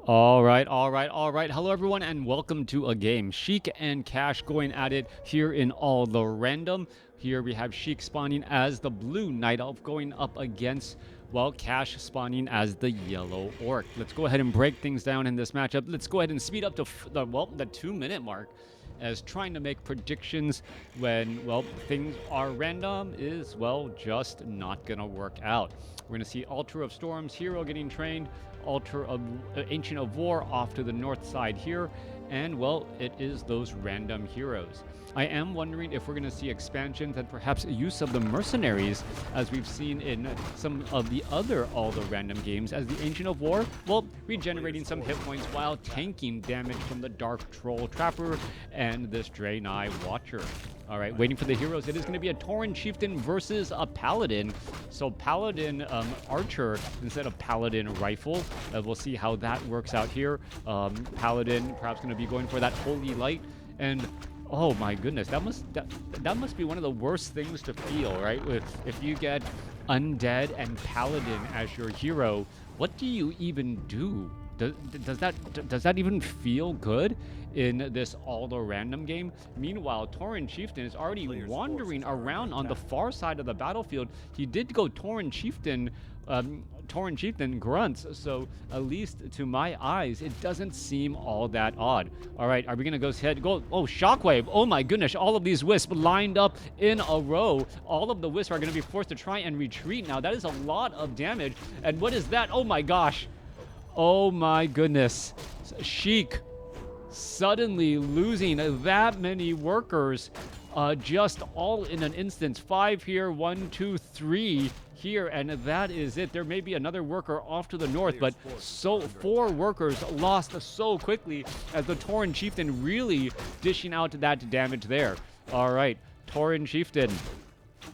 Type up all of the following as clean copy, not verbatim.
All right, all right, all right. Hello, everyone, and welcome to a game. Sheik and Cash going at it here in all the random. Here we have Sheik spawning as the blue Night Elf going up against, well, Cash spawning as the yellow Orc. Let's go ahead and break things down in this matchup. Let's go ahead and speed up to the 2-minute mark, as trying to make predictions when, well, things are random is, well, just not gonna work out. We're gonna see Altar of Storms hero getting trained, Altar of Ancient of War off to the north side here, and, well, it is those random heroes. I am wondering if we're going to see expansions and perhaps use of the mercenaries, as we've seen in some of the other all the random games, as the Ancient of War, well, regenerating some hit points while tanking damage from the Dark Troll Trapper and this Draenei Watcher. All right, waiting for the heroes. It is going to be a Tauren Chieftain versus a Paladin. So Paladin Archer instead of Paladin Rifle. We'll see how that works out here. Paladin perhaps going to be going for that Holy Light. And oh my goodness, that must be one of the worst things to feel, right? If you get Undead and Paladin as your hero, what do you even do? Does that even feel good in this all the random game? Meanwhile, Tauren Chieftain is already wandering around on the far side of the battlefield. He did go Tauren Chieftain grunts, so at least to my eyes, it doesn't seem all that odd. All right, are we gonna go ahead? Go! Oh, Shockwave! Oh my goodness! All of these wisps lined up in a row. All of the wisps are gonna be forced to try and retreat. Now that is a lot of damage. And what is that? Oh my gosh! Oh my goodness. Sheik suddenly losing that many workers just all in an instance. 5 here, 1, 2, 3 here, and that is it. There may be another worker off to the north, but 4 workers lost so quickly as the Tauren Chieftain really dishing out that damage there. All right, Tauren Chieftain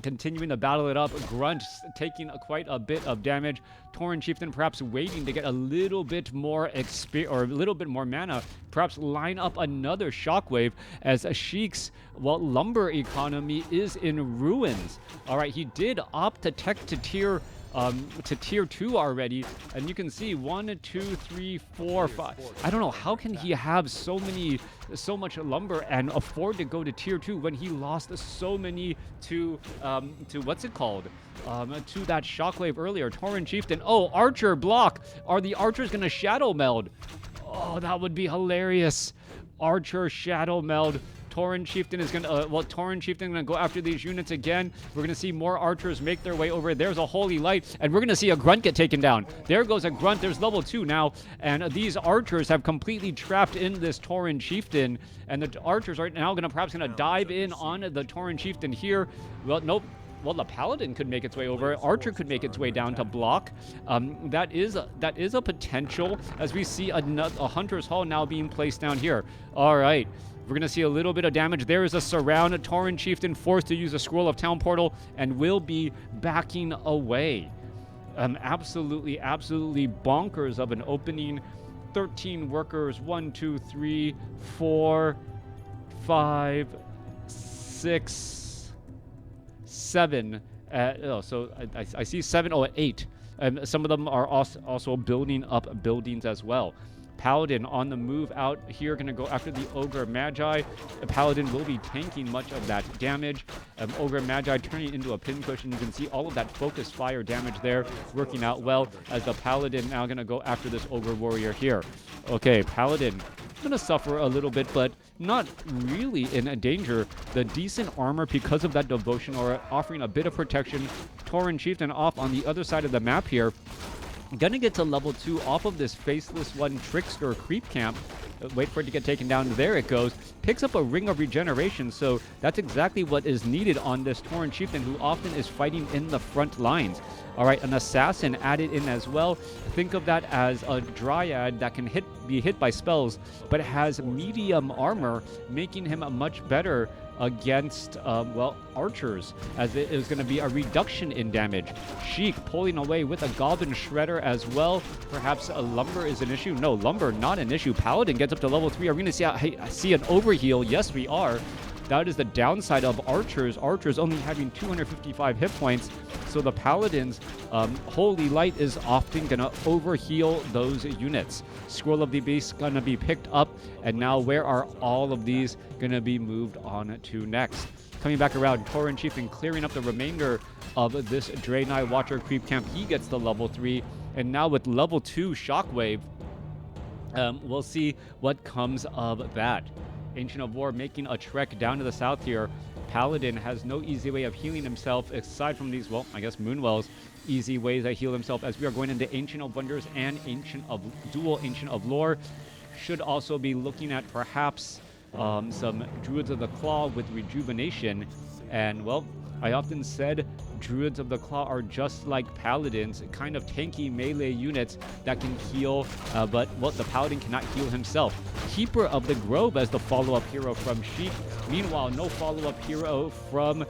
continuing to battle it up. Grunt taking quite a bit of damage. Tauren Chieftain perhaps waiting to get a little bit more experience or a little bit more mana. Perhaps line up another Shockwave as Sheik's, well, lumber economy is in ruins. All right, he did opt to tech to tier 2 already, and you can see 1, 2, 3, 4, 5. I don't know, how can he have so much lumber and afford to go to tier 2 when he lost so many to what's it called, to that Shockwave earlier. Tauren Chieftain, oh, Archer block. Are the Archers gonna shadow meld? Oh, that would be hilarious. Archer shadow meld. Tauren Chieftain is gonna, Tauren Chieftain gonna go after these units again. We're gonna see more archers make their way over. There's a Holy Light, and we're gonna see a Grunt get taken down. There goes a Grunt. There's level 2 now, and these archers have completely trapped in this Tauren Chieftain, and the archers are now perhaps gonna dive in on the Tauren Chieftain here. Well, nope. Well, the Paladin could make its way over. Archer could make its way down to block. That is a potential, as we see a Hunter's Hall now being placed down here. All right. We're going to see a little bit of damage. There is a surround. Tauren Chieftain forced to use a Scroll of Town Portal and will be backing away. Absolutely bonkers of an opening. 13 workers. 1, 2, 3, 4, 5, 6, 7. So I see 7. Oh, 8. Some of them are also building up buildings as well. Paladin on the move out here, going to go after the Ogre Magi. The Paladin will be tanking much of that damage. Ogre Magi turning into a pincushion. You can see all of that focus fire damage there working out well, as the Paladin now going to go after this Ogre Warrior here. Okay, Paladin going to suffer a little bit, but not really in a danger. The decent armor, because of that devotion aura, offering a bit of protection. Tauren Chieftain off on the other side of the map here. Gonna get to level 2 off of this Faceless One Trickster creep camp. Wait for it to get taken down. There it goes. Picks up a Ring of Regeneration, so that's exactly what is needed on this Tauren Chieftain, who often is fighting in the front lines. All right, an Assassin added in as well. Think of that as a Dryad that can be hit by spells, but has medium armor, making him a much better against, archers, as it is going to be a reduction in damage. Sheik pulling away with a Goblin Shredder as well. Perhaps a lumber is an issue. No, lumber not an issue. Paladin gets up to level 3. Are we going to see an overheal? Yes, we are. That is the downside of archers. Archers only having 255 hit points. So the paladins, Holy Light is often going to overheal those units. Scroll of the Beast going to be picked up. And now where are all of these going to be moved on to next? Coming back around, Tauren Chieftain clearing up the remainder of this Draenei Watcher creep camp. He gets the level 3. And now with level 2 Shockwave, we'll see what comes of that. Ancient of War making a trek down to the south here. Paladin has no easy way of healing himself aside from these, well, I guess Moonwell's easy ways that heal himself, as we are going into Ancient of Wonders and dual Ancient of Lore. Should also be looking at perhaps some Druids of the Claw with rejuvenation. And, well, I often said Druids of the Claw are just like Paladins, kind of tanky melee units that can heal, but, well, the Paladin cannot heal himself. Keeper of the Grove as the follow-up hero from Sheik. Meanwhile, no follow-up hero from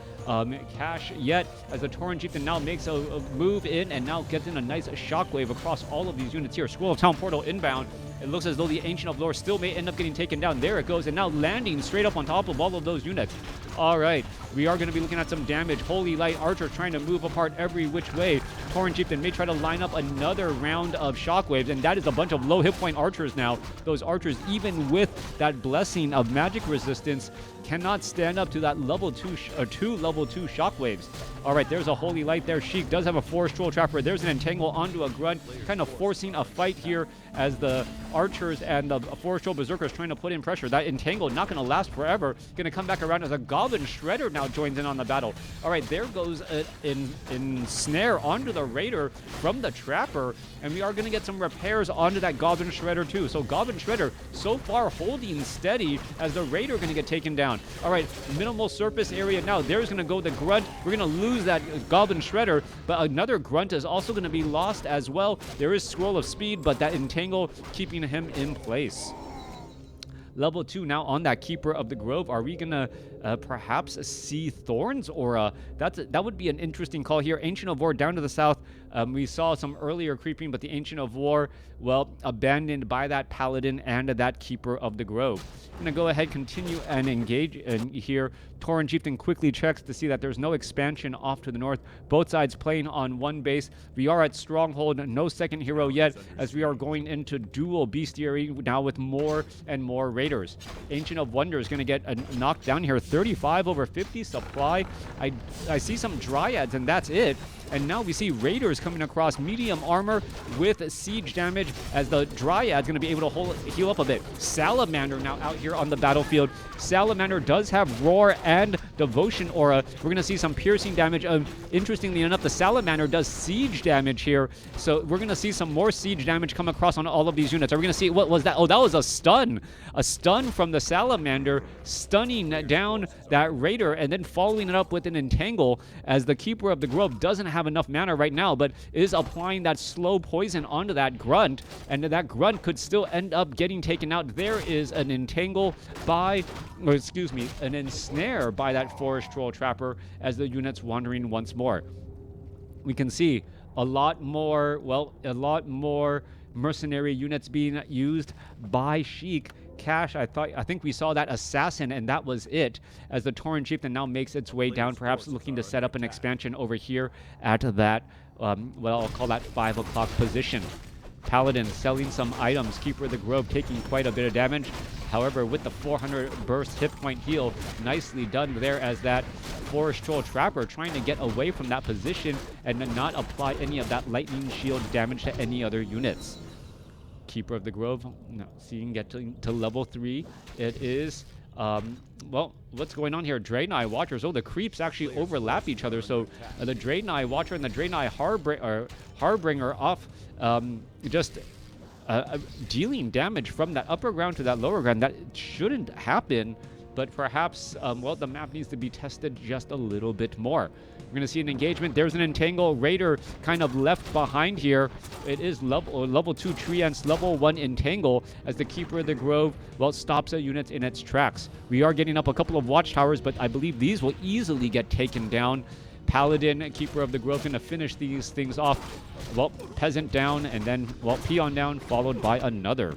Cash yet, as the Tauren Chieftain now makes a move in and now gets in a nice shockwave across all of these units here. Scroll of Town Portal inbound. It looks as though the Ancient of Lore still may end up getting taken down. There it goes, and now landing straight up on top of all of those units. All right, we are going to be looking at some damage. Holy Light Archer trying to move apart every which way. Tauren Chieftain may try to line up another round of shockwaves, and that is a bunch of low hit point archers now. Those archers, even with that blessing of magic resistance, cannot stand up to that level 2 level 2 shockwaves. All right, there's a Holy Light there. Sheik does have a Forest Troll Trapper. There's an Entangle onto a Grunt, kind of forcing a fight here as the archers and the Forest Troll Berserkers trying to put in pressure. That Entangle not going to last forever. Going to come back around as a Goblin Shredder now joins in on the battle. All right, there goes an snare onto the Raider from the Trapper, and we are going to get some repairs onto that Goblin Shredder too. So Goblin Shredder so far holding steady as the Raider going to get taken down. All right, minimal surface area now. There's going to go the Grunt. We're going to lose that Goblin Shredder, but another Grunt is also going to be lost as well. There is Scroll of Speed, but that Entangle keeping him in place. Level 2 now on that Keeper of the Grove. Are we gonna perhaps see Thorns Aura? That would be an interesting call here. Ancient of War down to the south. We saw some earlier creeping, but the Ancient of War, well, abandoned by that Paladin and that Keeper of the Grove. I'm gonna go ahead, continue and engage in here. Tauren Chieftain quickly checks to see that there's no expansion off to the north. Both sides playing on one base. We are at Stronghold, no second hero yet, as we are going into dual bestiary now with more and more raiders. Ancient of Wonder is going to get knocked down here. 35 over 50 supply. I see some Dryads, and that's it. And now we see Raiders coming across, medium armor with siege damage, as the Dryad's going to be able to heal up a bit. Salamander now out here on the battlefield. Salamander does have Roar and Devotion Aura. We're going to see some piercing damage. Interestingly enough, the Salamander does siege damage here. So we're going to see some more siege damage come across on all of these units. Are we going to see, what was that? Oh, that was a stun. A stun from the Salamander, stunning down that Raider, and then following it up with an Entangle, as the Keeper of the Grove doesn't have enough mana right now, but is applying that slow poison onto that Grunt, and that Grunt could still end up getting taken out. There is an Entangle by, or excuse me, an Ensnare by that Forest Troll Trapper as the unit's wandering once more. We can see a lot more, well, a lot more mercenary units being used by Sheik. Cash, I think we saw that Assassin, and that was it, as the Tauren Chieftain now makes its way down, perhaps looking to set up an expansion over here at that, well, I'll call that 5 o'clock position. Paladin selling some items. Keeper of the Grove taking quite a bit of damage. However, with the 400 burst hit point heal, nicely done there, as that Forest Troll Trapper trying to get away from that position and not apply any of that lightning shield damage to any other units. Keeper of the Grove, no, seeing get to level 3. It is, well, what's going on here? Draenei Watchers. Oh, the creeps actually overlap each other. So the Draenei Watcher and the Draenei Harbinger off, just dealing damage from that upper ground to that lower ground. That shouldn't happen, but perhaps, well, the map needs to be tested just a little bit more. We're going to see an engagement. There's an Entangle. Raider kind of left behind here. It is level 2 Treants, level 1 Entangle, as the Keeper of the Grove, well, stops a unit in its tracks. We are getting up a couple of watchtowers, but I believe these will easily get taken down. Paladin, Keeper of the Grove, going to finish these things off. Well, Peasant down, and then, well, Peon down, followed by another.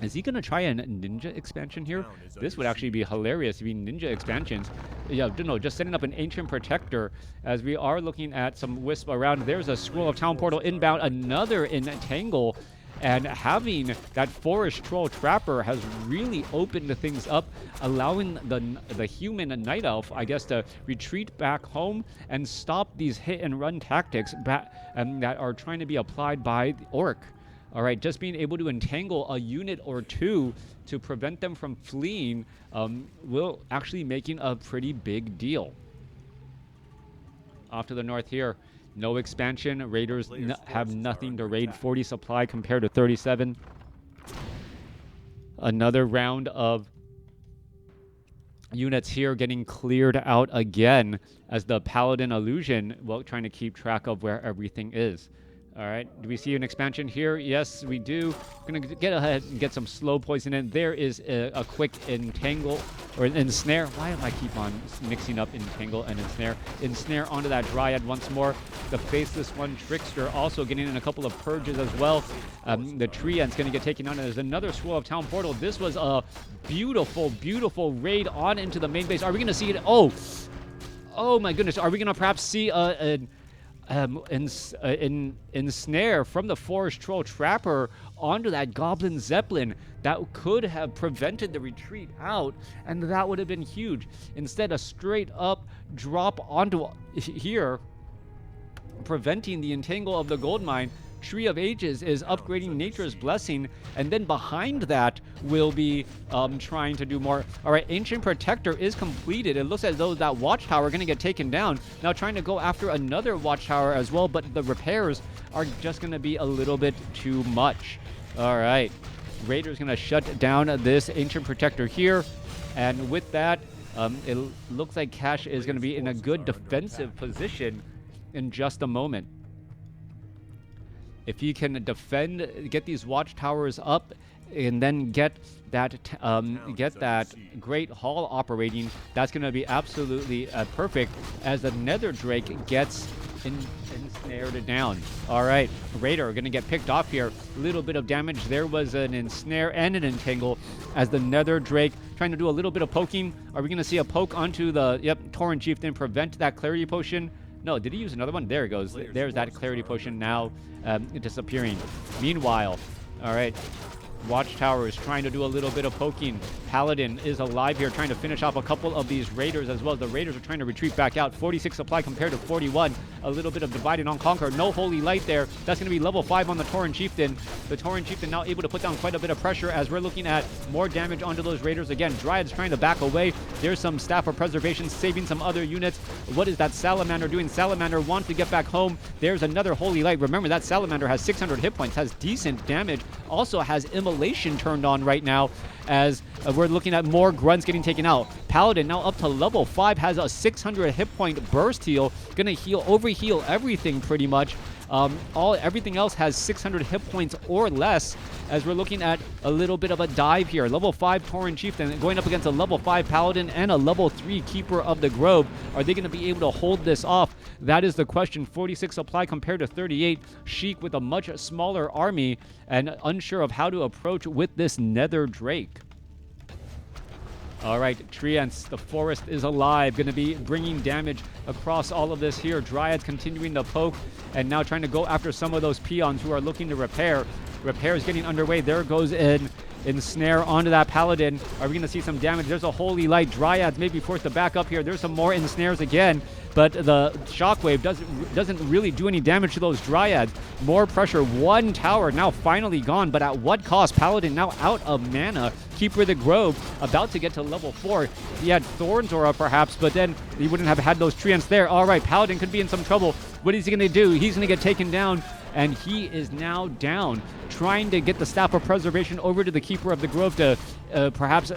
Is he going to try a ninja expansion here? This would actually be hilarious if he ninja expansions. Yeah, no, just setting up an Ancient Protector as we are looking at some Wisp around. There's a Scroll of Town Portal inbound, another Entangle. And having that Forest Troll Trapper has really opened things up, allowing the human Night Elf, I guess, to retreat back home and stop these hit-and-run tactics that are trying to be applied by the Orc. All right, just being able to entangle a unit or two to prevent them from fleeing will actually making a pretty big deal. Off to the north here, no expansion. Raiders have nothing to raid. 40 supply compared to 37. Another round of units here getting cleared out again as the Paladin Illusion, well, trying to keep track of where everything is. All right, do we see an expansion here? Yes, we do. We're going to get ahead and get some slow poison in. There is a quick entangle, or ensnare. Why am I keep on mixing up entangle and ensnare? Ensnare onto that Dryad once more. The Faceless One Trickster also getting in a couple of purges as well. The Treant's going to get taken on. There's another Scroll of Town Portal. This was a beautiful, beautiful raid on into the main base. Are we going to see it? Oh my goodness. Are we going to perhaps see ensnare from the Forest Troll Trapper onto that Goblin Zeppelin that could have prevented the retreat out, and that would have been huge. Instead, a straight up drop onto here, preventing the entangle of the gold mine. Tree of Ages is upgrading Nature's Blessing, and then behind that will be trying to do more. All right, Ancient Protector is completed. It looks as though that Watchtower are going to get taken down. Now trying to go after another Watchtower as well, but the repairs are just going to be a little bit too much. All right, Raider's going to shut down this Ancient Protector here, and with that, it looks like Cash is going to be in a good defensive position in just a moment. If he can defend, get these watchtowers up, and then get that Great Hall operating, that's going to be absolutely perfect as the Nether Drake gets ensnared down. All right, Raider going to get picked off here. A little bit of damage. There was an ensnare and an entangle as the Nether Drake trying to do a little bit of poking. Are we going to see a poke onto the Tauren Chieftain, prevent that Clarity Potion? No, did he use another one? There it goes. There's that Clarity Potion now disappearing. Meanwhile, all right, Watchtower is trying to do a little bit of poking. Paladin is alive here, trying to finish off a couple of these Raiders as well. The Raiders are trying to retreat back out. 46 supply compared to 41. A little bit of Divide and Conquer. No Holy Light there. That's going to be level 5 on the Tauren Chieftain. The Tauren Chieftain now able to put down quite a bit of pressure as we're looking at more damage onto those Raiders again. Dryad's trying to back away. There's some Staff of Preservation saving some other units. What is that Salamander doing? Salamander wants to get back home. There's another Holy Light. Remember, that Salamander has 600 hit points, has decent damage, also has Immolation turned on right now as we're looking at more grunts getting taken out. Paladin now up to level 5, has a 600 hit point burst heal, gonna overheal everything pretty much. Everything else has 600 hit points or less as we're looking at a little bit of a dive here. Level 5 Tauren Chieftain going up against a level 5 Paladin and a level 3 Keeper of the Grove. Are they going to be able to hold this off? That is the question. 46 supply compared to 38. Sheik with a much smaller army and unsure of how to approach with this Nether Drake. All right, Treants, the forest is alive. Going to be bringing damage across all of this here. Dryads continuing to poke and now trying to go after some of those peons who are looking to repair. Repairs getting underway. There goes ensnare onto that Paladin. Are we going to see some damage? There's a Holy Light. Dryads may be forced to back up here. There's some more ensnares again, but the Shockwave doesn't really do any damage to those Dryads. More pressure. One tower now finally gone, but at what cost? Paladin now out of mana. Keeper of the Grove about to get to level 4. He had Thorns Aura perhaps, but then he wouldn't have had those Treants there. All right, Paladin could be in some trouble. What is he going to do? He's going to get taken down, and he is now down, trying to get the Staff of Preservation over to the Keeper of the Grove to perhaps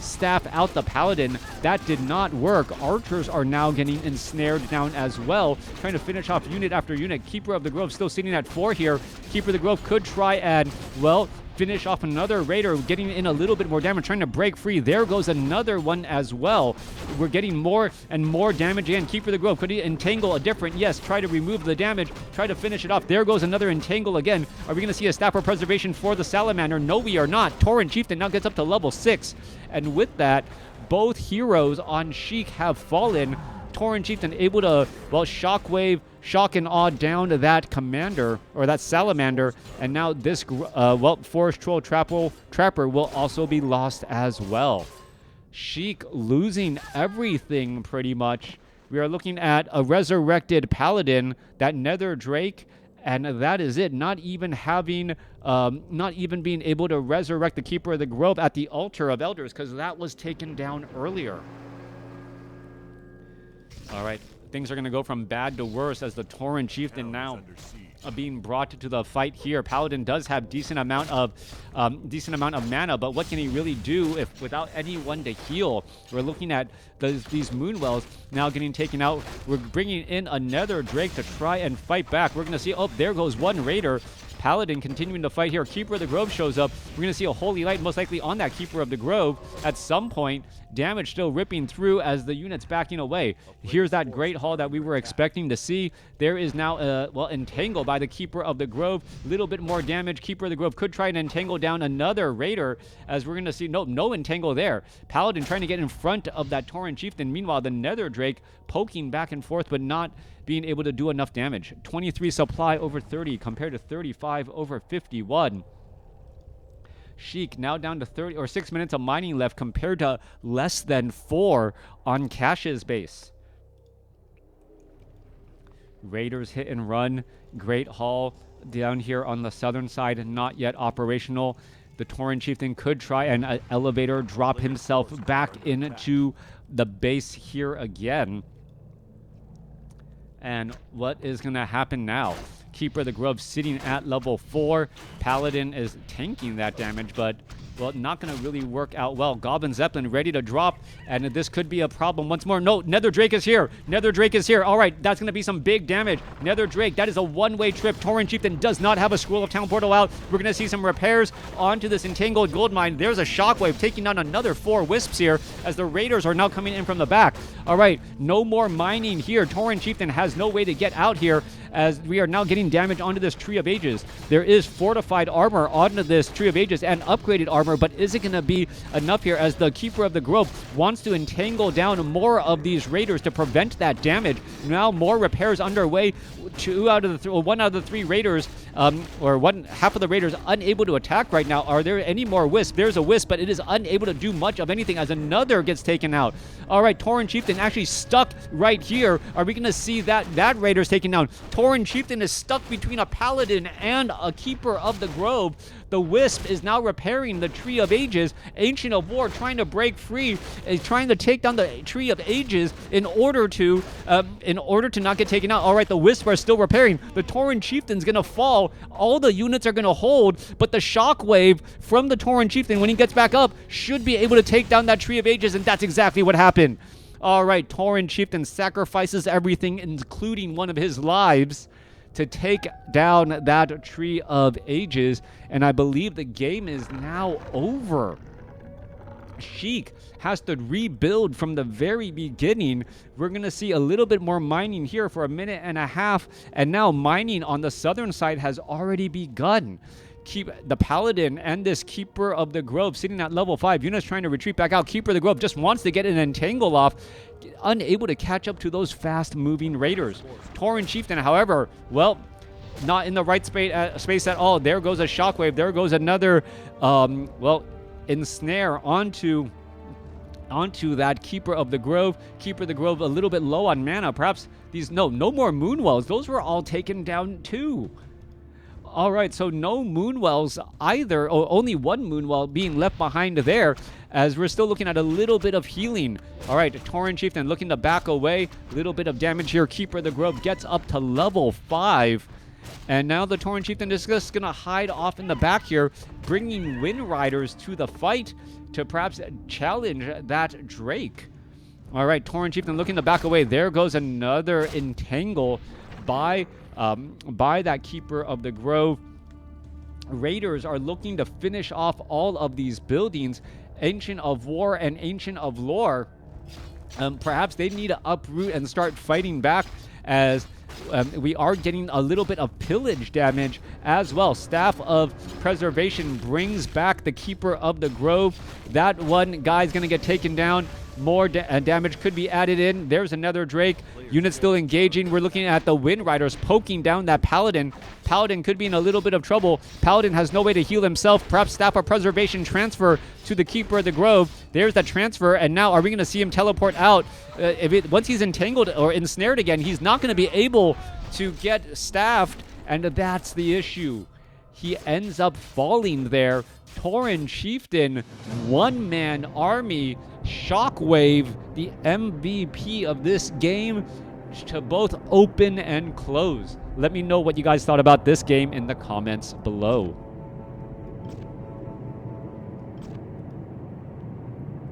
staff out the Paladin. That did not work. Archers are now getting ensnared down as well, trying to finish off unit after unit. Keeper of the Grove still sitting at 4 here. Keeper of the Grove could try and, well, finish off another Raider, getting in a little bit more damage, trying to break free. There goes another one as well. We're getting more and more damage in. Keeper of the Grove, could he entangle a different? Yes, try to remove the damage, try to finish it off. There goes another entangle again. Are we going to see a Staff of Preservation for the Salamander? No, we are not. Torrent Chieftain now gets up to level 6. And with that, both heroes on Sheik have fallen. Torrent Chieftain able to, well, Shockwave, shock and awe down to that commander, or that salamander, and now this, well, Forest Troll Trapper will also be lost as well. Sheik losing everything pretty much. We are looking at a resurrected paladin, that Nether Drake, and that is it. Not even having, not even being able to resurrect the Keeper of the Grove at the Altar of Elders, because that was taken down earlier. All right, things are going to go from bad to worse as the Torrent Chieftain now being brought to the fight here. Paladin does have decent amount of mana, but what can he really do if without anyone to heal? We're looking at these Moonwells now getting taken out. We're bringing in another Drake to try and fight back. We're going to see, oh, there goes one Raider. Paladin continuing to fight here. Keeper of the Grove shows up. We're going to see a Holy Light most likely on that Keeper of the Grove at some point. Damage still ripping through as the unit's backing away. Here's that Great Hall that we were expecting to see. There is now, well, entangled by the Keeper of the Grove. Little bit more damage. Keeper of the Grove could try and entangle down another Raider, as we're going to see, no entangle there. Paladin trying to get in front of that Torrent Chieftain. Meanwhile, the Nether Drake poking back and forth, but not being able to do enough damage. 23 supply over 30 compared to 35 over 51. Sheik now down to 30 or 6 minutes of mining left compared to less than 4 on Cash's base. Raiders hit and run. Great Hall down here on the southern side, not yet operational. The Torrent Chieftain could try an elevator, drop himself back into the base here again. And what is going to happen now? Keeper of the Grove sitting at level 4. Paladin is tanking that damage, but, well, not going to really work out well. Goblin Zeppelin ready to drop, and this could be a problem once more. No, Nether Drake is here. Nether Drake is here. All right, that's going to be some big damage. Nether Drake, that is a one-way trip. Torrent Chieftain does not have a Scroll of Town Portal out. We're going to see some repairs onto this entangled gold mine. There's a Shockwave taking down another 4 Wisps here as the Raiders are now coming in from the back. All right, no more mining here. Torrent Chieftain has no way to get out here as we are now getting damage onto this Tree of Ages. There is fortified armor onto this Tree of Ages and upgraded armor, but is it going to be enough here as the Keeper of the Grove wants to entangle down more of these Raiders to prevent that damage? Now more repairs underway. 1 out of the 3 Raiders, or half of the Raiders unable to attack right now. Are there any more Wisps? There's a Wisp, but it is unable to do much of anything as another gets taken out. All right, Torrent Chieftain actually stuck right here. Are we going to see that Raider's taken down? Torrent Chieftain is stuck between a Paladin and a Keeper of the Grove. The Wisp is now repairing the Tree of Ages. Ancient of War trying to break free, is trying to take down the Tree of Ages in order to not get taken out. All right, the Wisp are still repairing. The Torrent Chieftain's going to fall. All the units are going to hold, but the Shockwave from the Torrent Chieftain, when he gets back up, should be able to take down that Tree of Ages, and that's exactly what happened. All right, Torrent Chieftain sacrifices everything, including one of his lives, to take down that Tree of Ages, and I believe the game is now over. Sheik has to rebuild from the very beginning. We're going to see a little bit more mining here for a minute and a half, and now mining on the southern side has already begun. Keep the Paladin and this Keeper of the Grove sitting at level 5. Units trying to retreat back out. Keeper of the Grove just wants to get an entangle off, unable to catch up to those fast-moving Raiders. Torrent Chieftain, however, well, not in the right space at all. There goes a Shockwave. There goes another, well, ensnare onto that Keeper of the Grove. Keeper of the Grove a little bit low on mana. Perhaps these, no more Moonwells. Those were all taken down too. All right, so no Moonwells either, or only one Moonwell being left behind there, as we're still looking at a little bit of healing. All right, Torrent Chieftain looking to back away. A little bit of damage here. Keeper of the Grove gets up to level 5. And now the Torrent Chieftain is just going to hide off in the back here, bringing Wind Riders to the fight to perhaps challenge that Drake. All right, Torrent Chieftain looking to back away. There goes another entangle by that Keeper of the Grove. Raiders are looking to finish off all of these buildings. Ancient of War and Ancient of Lore, perhaps they need to uproot and start fighting back, as we are getting a little bit of pillage damage as well. Staff of Preservation brings back the Keeper of the Grove. That one guy's going to get taken down. More damage could be added in. There's another Drake. Unit still engaging. We're looking at the Wind Riders poking down that Paladin. Paladin could be in a little bit of trouble. Paladin has no way to heal himself. Perhaps Staff of Preservation transfer to the Keeper of the Grove. There's that transfer, and now are we going to see him teleport out? Once he's entangled or ensnared again, he's not going to be able to get staffed, and that's the issue. He ends up falling there. Tauren Chieftain, one-man army. Shockwave, the MVP of this game, to both open and close. Let me know what you guys thought about this game in the comments below.